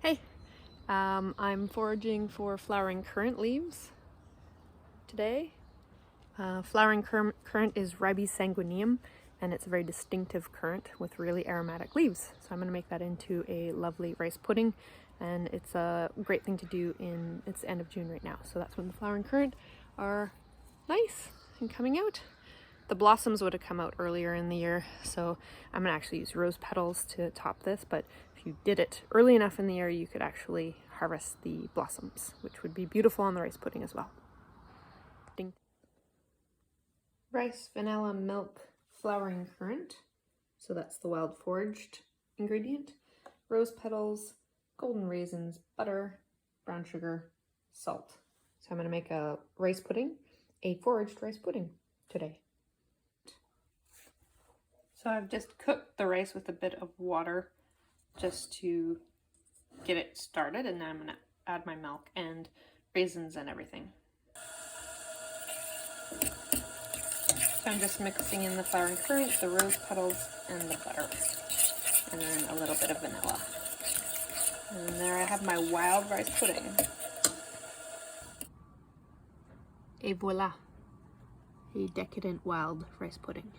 Hey, I'm foraging for flowering currant leaves today. Flowering currant is Ribes sanguineum, and it's a very distinctive currant with really aromatic leaves. So I'm going to make that into a lovely rice pudding, and it's a great thing to do it's the end of June right now. So that's when the flowering currant are nice and coming out. The blossoms would have come out earlier in the year, so I'm gonna actually use rose petals to top this, but if you did it early enough in the year, you could actually harvest the blossoms, which would be beautiful on the rice pudding as well. Ding. Rice, vanilla, milk, flowering currant, so that's the wild foraged ingredient, rose petals, golden raisins, butter, brown sugar, salt. So I'm gonna make a rice pudding, a foraged rice pudding today. So I've just cooked the rice with a bit of water just to get it started, and then I'm gonna add my milk and raisins and everything. So I'm just mixing in the flowering currant, the rose petals, and the butter, and then a little bit of vanilla. And there I have my wild rice pudding. Et voila, a decadent wild rice pudding.